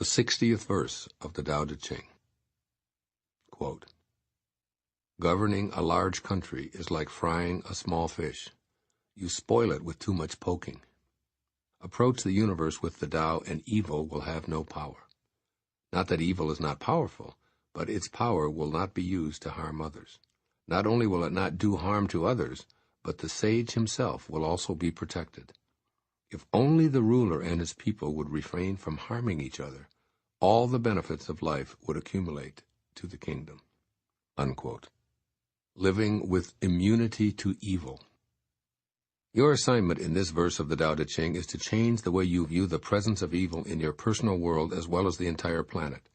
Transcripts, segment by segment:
The 60th verse of the Tao Te Ching. Quote, "Governing a large country is like frying a small fish. You spoil it with too much poking. Approach the universe with the Tao, and evil will have no power. Not that evil is not powerful, but its power will not be used to harm others. Not only will it not do harm to others, but the sage himself will also be protected. If only the ruler and his people would refrain from harming each other, all the benefits of life would accumulate to the kingdom." Unquote. Living with immunity to evil. Your assignment in this verse of the Tao Te Ching is to change the way you view the presence of evil in your personal world as well as the entire planet.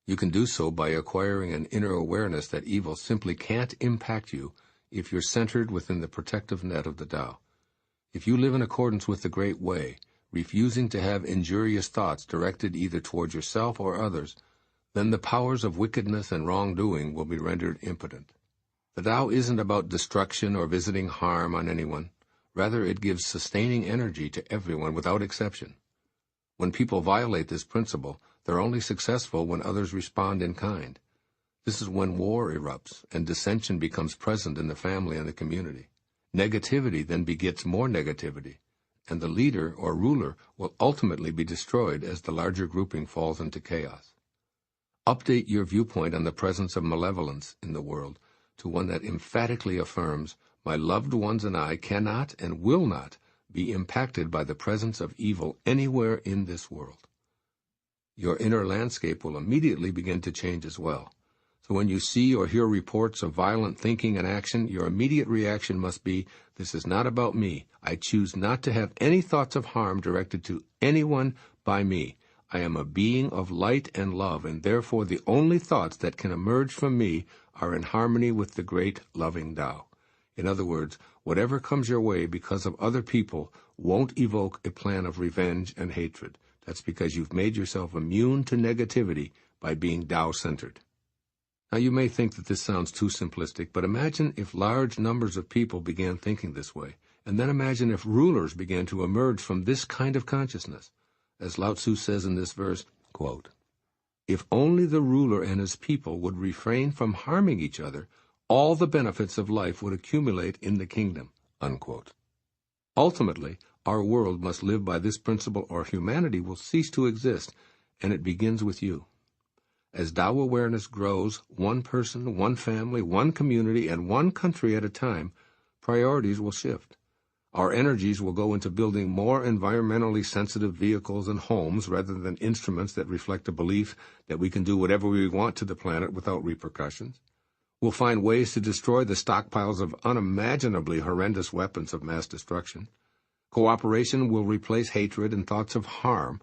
You can do so by acquiring an inner awareness that evil simply can't impact you if you're centered within the protective net of the Tao. If you live in accordance with the Great Way, refusing to have injurious thoughts directed either toward yourself or others, then the powers of wickedness and wrongdoing will be rendered impotent. The Tao isn't about destruction or visiting harm on anyone. Rather, it gives sustaining energy to everyone without exception. When people violate this principle, they're only successful when others respond in kind. This is when war erupts and dissension becomes present in the family and the community. Negativity then begets more negativity, and the leader or ruler will ultimately be destroyed as the larger grouping falls into chaos. Update your viewpoint on the presence of malevolence in the world to one that emphatically affirms, "My loved ones and I cannot and will not be impacted by the presence of evil anywhere in this world." Your inner landscape will immediately begin to change as well. So when you see or hear reports of violent thinking and action, your immediate reaction must be, "This is not about me. I choose not to have any thoughts of harm directed to anyone by me. I am a being of light and love, and therefore the only thoughts that can emerge from me are in harmony with the great loving Tao." In other words, whatever comes your way because of other people won't evoke a plan of revenge and hatred. That's because you've made yourself immune to negativity by being Tao-centered. Now, you may think that this sounds too simplistic, but imagine if large numbers of people began thinking this way, and then imagine if rulers began to emerge from this kind of consciousness. As Lao Tzu says in this verse, quote, "If only the ruler and his people would refrain from harming each other, all the benefits of life would accumulate in the kingdom." Unquote. Ultimately, our world must live by this principle or humanity will cease to exist, and it begins with you. As Tao awareness grows, one person, one family, one community, and one country at a time, priorities will shift. Our energies will go into building more environmentally sensitive vehicles and homes rather than instruments that reflect a belief that we can do whatever we want to the planet without repercussions. We'll find ways to destroy the stockpiles of unimaginably horrendous weapons of mass destruction. Cooperation will replace hatred and thoughts of harm.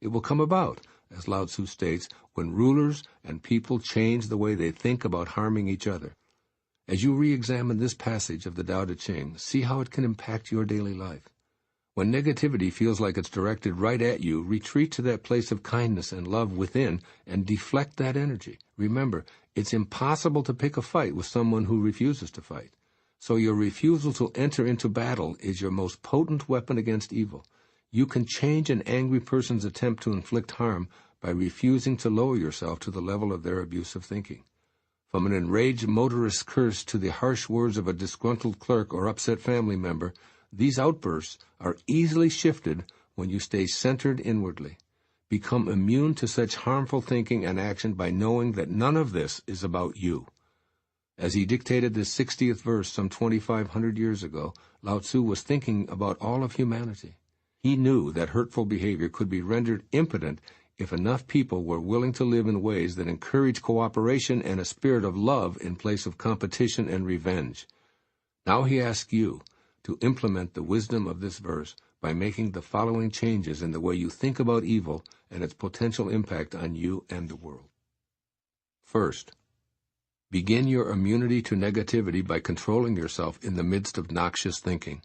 It will come about, as Lao Tzu states, when rulers and people change the way they think about harming each other. As you re-examine this passage of the Tao Te Ching, see how it can impact your daily life. When negativity feels like it's directed right at you, retreat to that place of kindness and love within and deflect that energy. Remember, it's impossible to pick a fight with someone who refuses to fight. So your refusal to enter into battle is your most potent weapon against evil. You can change an angry person's attempt to inflict harm by refusing to lower yourself to the level of their abusive thinking. From an enraged motorist's curse to the harsh words of a disgruntled clerk or upset family member, these outbursts are easily shifted when you stay centered inwardly. Become immune to such harmful thinking and action by knowing that none of this is about you. As he dictated this 60th verse some 2,500 years ago, Lao Tzu was thinking about all of humanity. He knew that hurtful behavior could be rendered impotent if enough people were willing to live in ways that encourage cooperation and a spirit of love in place of competition and revenge. Now he asks you to implement the wisdom of this verse by making the following changes in the way you think about evil and its potential impact on you and the world. First, begin your immunity to negativity by controlling yourself in the midst of noxious thinking.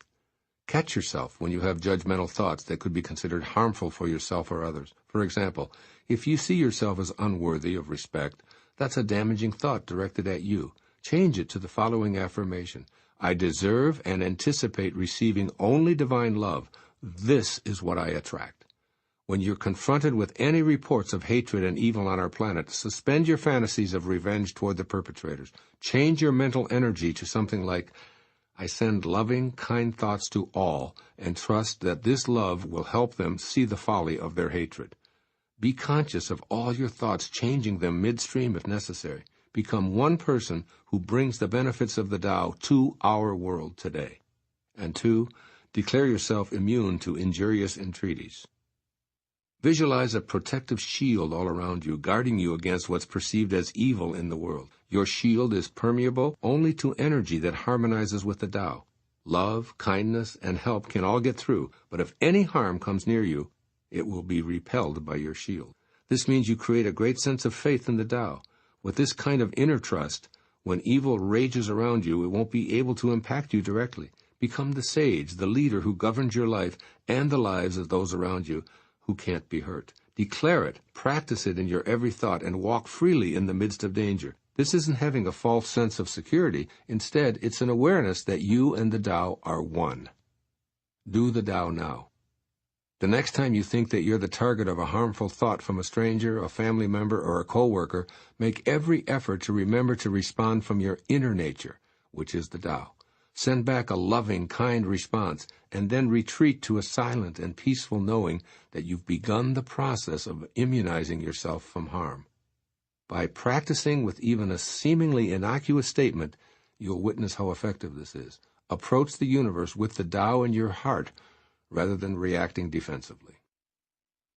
Catch yourself when you have judgmental thoughts that could be considered harmful for yourself or others. For example, if you see yourself as unworthy of respect, that's a damaging thought directed at you. Change it to the following affirmation: I deserve and anticipate receiving only divine love. This is what I attract. When you're confronted with any reports of hatred and evil on our planet, suspend your fantasies of revenge toward the perpetrators. Change your mental energy to something like, I send loving, kind thoughts to all, and trust that this love will help them see the folly of their hatred. Be conscious of all your thoughts, changing them midstream if necessary. Become one person who brings the benefits of the Tao to our world today. And 2, declare yourself immune to injurious entreaties. Visualize a protective shield all around you, guarding you against what's perceived as evil in the world. Your shield is permeable only to energy that harmonizes with the Tao. Love, kindness, and help can all get through, but if any harm comes near you, it will be repelled by your shield. This means you create a great sense of faith in the Tao. With this kind of inner trust, when evil rages around you, it won't be able to impact you directly. Become the sage, the leader who governs your life and the lives of those around you who can't be hurt. Declare it, practice it in your every thought, and walk freely in the midst of danger. This isn't having a false sense of security. Instead, it's an awareness that you and the Tao are one. Do the Tao now. The next time you think that you're the target of a harmful thought from a stranger, a family member, or a co-worker, make every effort to remember to respond from your inner nature, which is the Tao. Send back a loving, kind response, and then retreat to a silent and peaceful knowing that you've begun the process of immunizing yourself from harm. By practicing with even a seemingly innocuous statement, you'll witness how effective this is. Approach the universe with the Tao in your heart rather than reacting defensively.